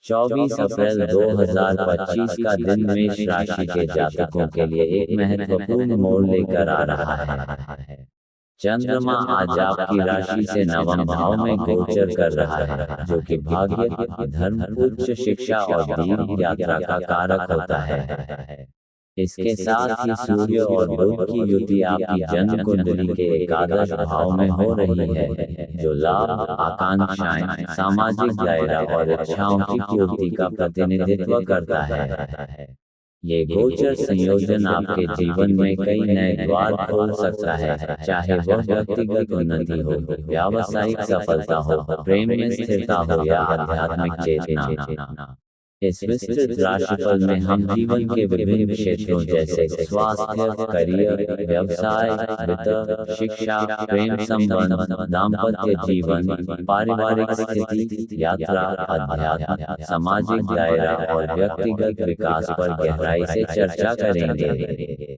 24 अप्रैल 2025 का दिन मेष राशि के जातकों के लिए एक महत्वपूर्ण मोड़ लेकर आ रहा है। चंद्रमा आज आपकी राशि से नवम भाव में गोचर कर रहा है, जो कि भाग्य, धर्म, उच्च शिक्षा और दीर्घ यात्रा का कारक होता है। इसके साथ ही सूर्य और बुध की युति आपकी जन्म कुंडली के एकादश भाव में हो रही है, जो लाभ, आकांक्षाएं, सामाजिक दायरा और इच्छाओं की पूर्ति का प्रतिनिधित्व करता है। ये गोचर संयोजन आपके जीवन में कई नए द्वार खोल सकता है, चाहे वह व्यक्तिगत उन्नति हो, व्यावसायिक सफलता हो, प्रेम में स्थिरता हो या आध्यात्मिक चेतना। इस विस्तृत राशिफल में हम जीवन के विभिन्न क्षेत्रों जैसे स्वास्थ्य, करियर, व्यवसाय, वित्त, शिक्षा, प्रेम संबंध, दाम्पत्य जीवन, पारिवारिक स्थिति, यात्रा, अध्यात्म, सामाजिक दायरा और व्यक्तिगत विकास पर गहराई से चर्चा करेंगे।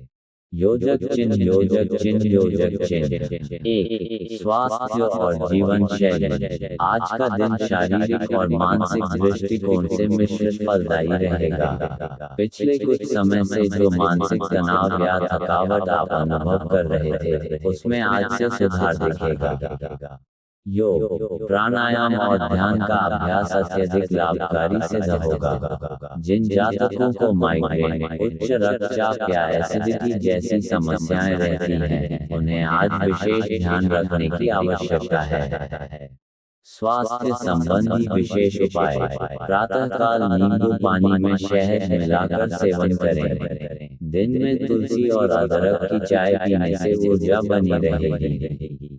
योजक चिन्ह, योजक चिन्ह, योजक चिन्ह। एक, स्वास्थ्य और जीवन शैली। आज का दिन शारीरिक और मानसिक दृष्टिकोण से मिश्रित फलदायी रहेगा। पिछले कुछ समय से जो मानसिक तनाव या थकावट आप अनुभव कर रहे थे, उसमें आज से सुधार दिखेगा। योग, प्राणायाम और ध्यान का अभ्यास अत्यधिक लाभकारी सिद्ध होगा। जिन जातकों को माइग्रेन, उच्च रक्तचाप या एसिडिटी जैसी समस्याएं रहती हैं, उन्हें आज विशेष ध्यान रखने की आवश्यकता है। स्वास्थ्य संबंधी विशेष उपाय। प्रातःकाल नींबू पानी में शहद मिलाकर सेवन करें। दिन में तुलसी और अदरक की चाय पीने से ऊर्जा बनी रहेगी।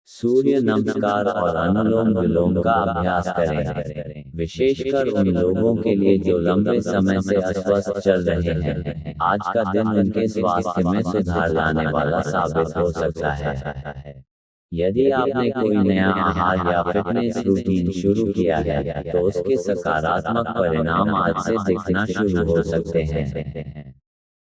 सूर्य नमस्कार और अनुलोम विलोम का अभ्यास करें, विशेषकर उन लोगों के लिए जो लंबे समय से अस्वस्थ चल रहे हैं। आज का दिन उनके स्वास्थ्य में सुधार लाने वाला साबित हो सकता है। यदि आपने कोई नया आहार या फिटनेस रूटीन शुरू किया है, तो उसके सकारात्मक परिणाम आज से दिखना शुरू हो सकते हैं।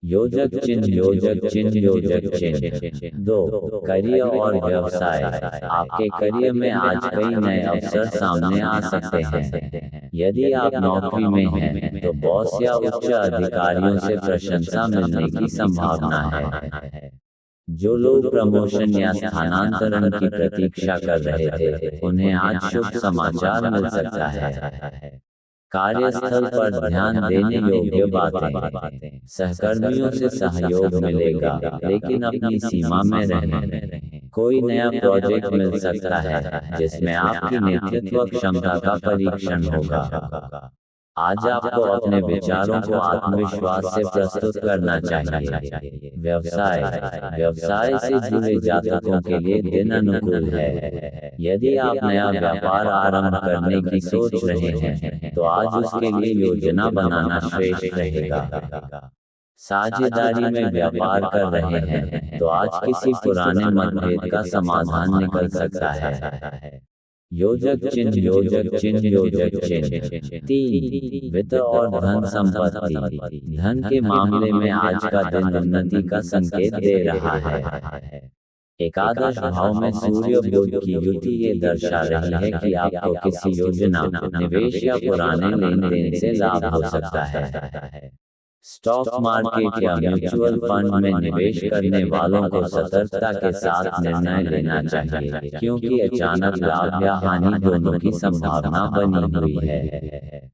योजक चिन्ह, योजक चिन्ह, योजक चिन्ह। दो, करियर और व्यवसाय। आपके करियर में आज कई नए अवसर सामने आ सकते हैं। यदि आप नौकरी में हैं, तो बॉस या उच्च अधिकारियों से प्रशंसा मिलने की संभावना है। जो लोग प्रमोशन या स्थानांतरण की प्रतीक्षा कर रहे थे, उन्हें आज शुभ समाचार मिल सकता है। कार्यस्थल पर ध्यान देने योग्य बातें। सहकर्मियों से सहयोग मिलेगा, लेकिन अपनी सीमा में रहें। कोई नया प्रोजेक्ट मिल सकता है, जिसमें आपकी नेतृत्व क्षमता का परीक्षण होगा। आज आपको अपने विचारों को आत्मविश्वास से प्रस्तुत करना चाहिए। व्यवसाय, व्यवसाय से जुड़े जातकों के लिए दिन अनुकूल है। यदि आप नया व्यापार आरंभ करने की सोच रहे हैं, तो आज उसके लिए योजना बनाना श्रेष्ठ रहेगा। साझेदारी में व्यापार कर रहे हैं, तो आज किसी पुराने मतभेद का समाधान निकल सकता है। योजक चिन्ह, योजक चिन्ह, योजक चिन्ह। तीन, वित्त और धन संपत्ति। धन के मामले में आज का दिन उन्नति का संकेत दे रहा है। एकादश भाव में सूर्य बुध की युति ये दर्शा रही है कि आपको किसी योजना, निवेश या पुराने लेन देन से लाभ हो सकता है। स्टॉक मार्केट या म्यूचुअल फंड में निवेश करने वालों को सतर्कता के साथ निर्णय लेना चाहिए, क्योंकि अचानक लाभ या हानि दोनों की संभावना बनी हुई है।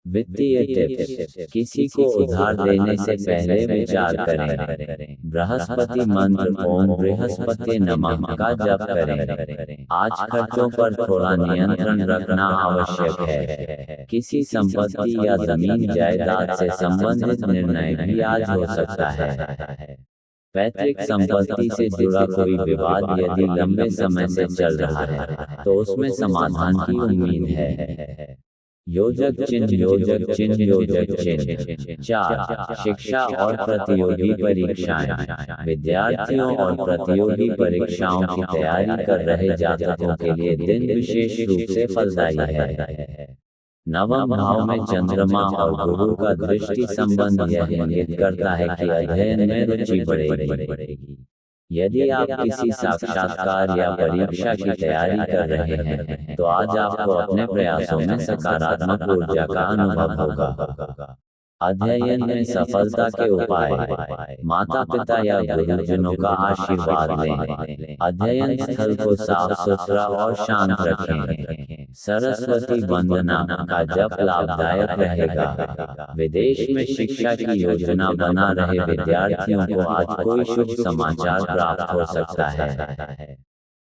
वित्तीय टिप्स। किसी को उधार देने से पहले विचार करें। बृहस्पति मंत्र ओम बृहस्पति नमः का जप करें। आज खर्चों पर थोड़ा नियंत्रण रखना आवश्यक है। किसी संपत्ति या जमीन जायदाद से संबंधित निर्णय भी आज हो सकता है। पैतृक संपत्ति से जुड़ा कोई विवाद यदि लंबे समय से चल रहा है, तो उसमें समाधान की उम्मीद है। योजक चिन्ह, योजक चिन्ह, योजक चिन्ह। चार, शिक्षा और प्रतियोगी परीक्षाएं। विद्यार्थियों और प्रतियोगी परीक्षाओं की तैयारी कर रहे जातकों के लिए दिन विशेष रूप से फलदायी है। नवम भाव में चंद्रमा और गुरु का दृष्टि संबंध यह इंगित करता है कि अध्ययन में रुचि बढ़ेगी। यदि आप किसी साक्षात्कार या परीक्षा की तैयारी कर रहे हैं, तो आज आपको अपने प्रयासों में सकारात्मक ऊर्जा का अनुभव होगा। अध्ययन में सफलता के उपाय। माता पिता या गुरुजनों का आशीर्वाद लें। अध्ययन स्थल को साफ सुथरा और शांत रखें। सरस्वती वंदना का जप लाभदायक रहेगा। विदेश में शिक्षा की योजना बना रहे विद्यार्थियों को आज कोई शुभ समाचार प्राप्त हो सकता है।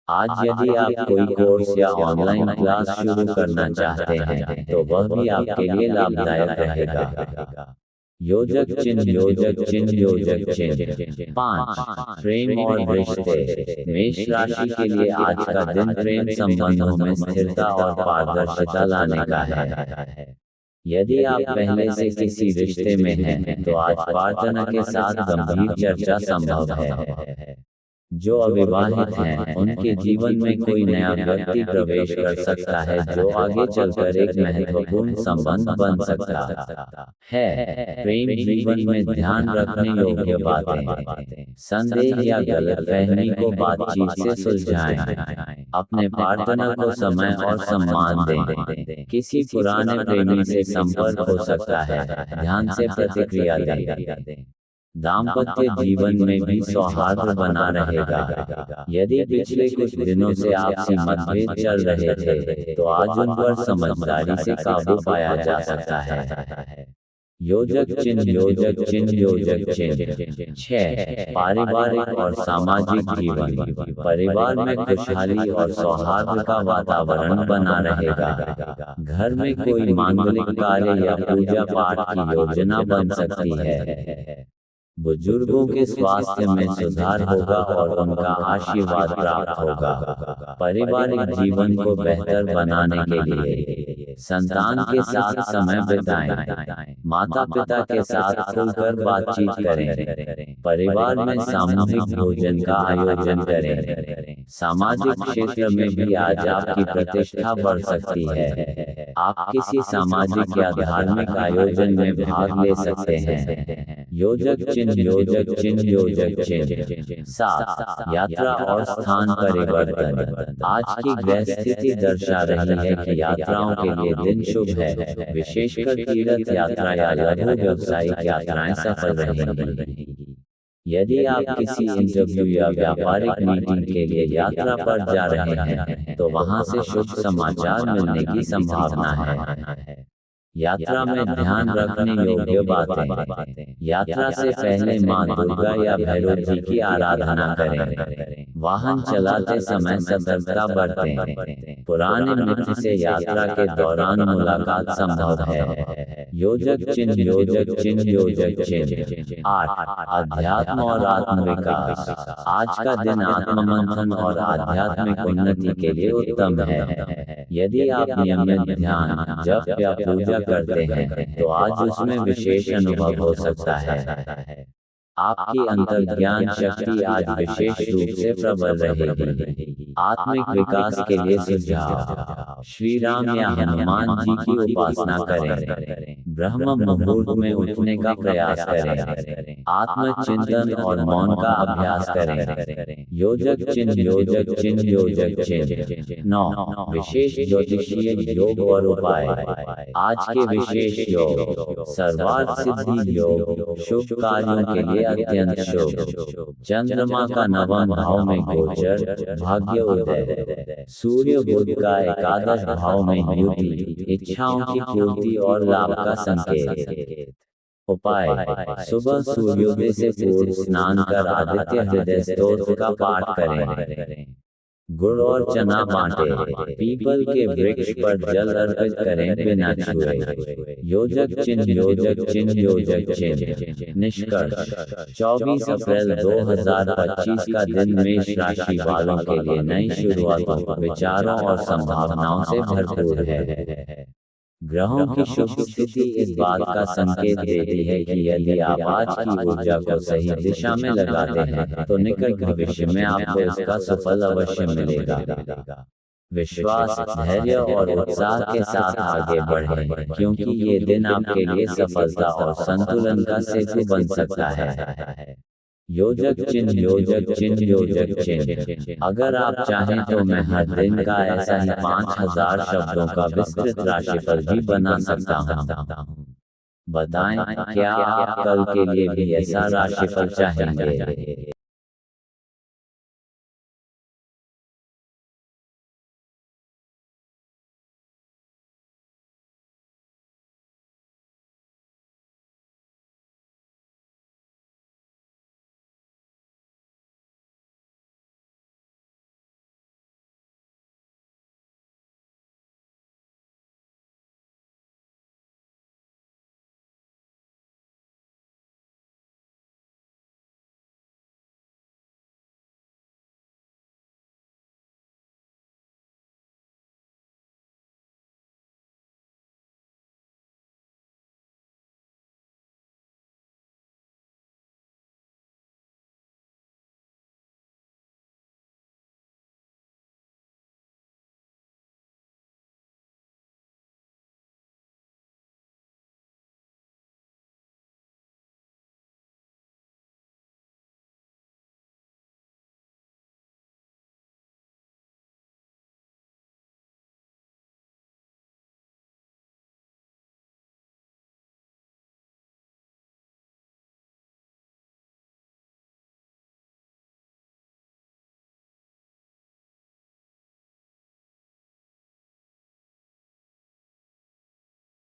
आज यदि आप कोई कोर्स या ऑनलाइन क्लास शुरू करना चाहते हैं, तो वह भी आपके लिए लाभदायक रहेगा। योजक चिन्ह। योजक चिन्ह। योजक चिन्ह 5। प्रेम और रिश्ते। मेष राशि के लिए आज का दिन प्रेम संबंधों में स्थिरता और पारदर्शिता लाने का है। यदि आप पहले से किसी रिश्ते में हैं, तो आज पार्टनर के साथ गंभीर चर्चा संभव है। जो अविवाहित हैं, उनके जीवन में कोई नया व्यक्ति प्रवेश कर सकता है, जो आगे चलकर एक महत्वपूर्ण संबंध बन सकता है। प्रेम जीवन में ध्यान रखने योग्य बातें। संदेह या गलतफहमी को बातचीत से सुलझाएं। अपने पार्टनर को समय और सम्मान दें। किसी पुराने प्रेमी से संपर्क हो सकता है, ध्यान से प्रतिक्रिया दें। दाम्पत्य जीवन में भी सौहार्द बना रहेगा। यदि पिछले कुछ दिनों से आपसी मतभेद चल रहे थे, तो आज उन पर समझदारी से काबू पाया जा सकता है। योजक चिन्ह। योजक चिन्ह। योजक चिन्ह 6। पारिवारिक और सामाजिक जीवन। परिवार में खुशहाली और सौहार्द का वातावरण बना रहेगा। घर में कोई मांगलिक कार्य या पूजा पाठ की योजना बन सकती है। बुजुर्गों के स्वास्थ्य में सुधार होगा और उनका आशीर्वाद प्राप्त होगा। पारिवारिक जीवन को बेहतर बनाने के लिए संतान के साथ समय बिताएं। माता पिता के साथ खुलकर बातचीत करें। परिवार में सामूहिक भोजन का आयोजन करें। सामाजिक क्षेत्र में भी आज आपकी प्रतिष्ठा बढ़ सकती है। आप किसी सामाजिक या धार्मिक आयोजन में भाग ले सकते हैं। योजक चिन्ह। योजक चिन्ह। योजक चिन्ह 7। यात्रा और स्थान परिवर्तन। आज की ग्रह स्थिति दर्शा रही है कि यात्राओं के लिए दिन शुभ है। विशेषकर तीर्थ यात्रा या लघु व्यावसायिक यात्राएं सफल रहेंगी। यदि आप किसी इंटरव्यू या व्यापारिक मीटिंग के लिए यात्रा पर जा रहे हैं, तो वहां से शुभ समाचार मिलने की संभावना है। यात्रा में ध्यान रखने योग्य बातें। यात्रा से पहले मां दुर्गा या भैरव जी की आराधना करें। वाहन चलाते समय सतर्कता बरतें। पुराने मित्र से यात्रा के दौरान मुलाकात संभव है। योजक चिन्ह। योजक चिन्ह। योजक चिन्ह 8। अध्यात्म और आत्मविकास। आज का दिन आत्ममंथन और आध्यात्मिक उन्नति के लिए उत्तम है। यदि आप नियमित ध्यान, जप या पूजा करते हैं, तो आज उसमें विशेष अनुभव हो सकता है। आपकी अंतर्ज्ञान शक्ति आज विशेष रूप से प्रबल रहेगी। आत्मिक विकास के लिए सुझाव। श्री राम या हनुमान जी की उपासना करें। ब्रह्म मुहूर्त में उठने का प्रयास करें। आत्मचिंतन और मौन का अभ्यास करें। योजक चिन्ह। योजक चिन्ह। योजक चिन्ह 9। विशेष ज्योतिषीय योग और उपाय। आज के विशेष योग। सर्वार्थ सिद्धि योग, शुभ कार्यों के लिए अत्यंत शुभ। चंद्रमा का नवम भाव में गोचर, भाग्य उदय। सूर्य बुध का एकादश भाव में युति, इच्छाओं की पूर्ति और लाभ का संकेत। उपाय। सुबह सूर्योदय से पूर्व स्नान कर आदित्य हृदय स्तोत्र का पाठ करें। गुड़ और चना बांटे। पीपल के वृक्ष पर जल अर्पित करें बिना छुए। योजक चिन्ह। योजक चिन्ह। योजक चिन्ह निष्कर्ष। 24 अप्रैल 2025 का दिन मेष राशि वालों के लिए नई शुरुआतों, विचारों और संभावनाओं से भरपूर है। ग्रहों की शुभ स्थिति इस बात का संकेत देती है कि यदि आप आज की ऊर्जा को सही दिशा में लगाते हैं, तो निकट भविष्य में आपको इसका सुफल अवश्य मिलेगा। विश्वास, धैर्य और उत्साह के साथ आगे बढ़ें, क्योंकि ये दिन आपके लिए सफलता और संतुलन का सेतु बन सकता है। योजक चिन्ह योजक चिन्ह योजक चिन्ह। अगर आप चाहें तो मैं हर दिन का ऐसा ही 5000 शब्दों का विस्तृत राशिफल भी बना सकता हूँ। बताएं, क्या आप कल के लिए भी ऐसा राशिफल चाहेंगे?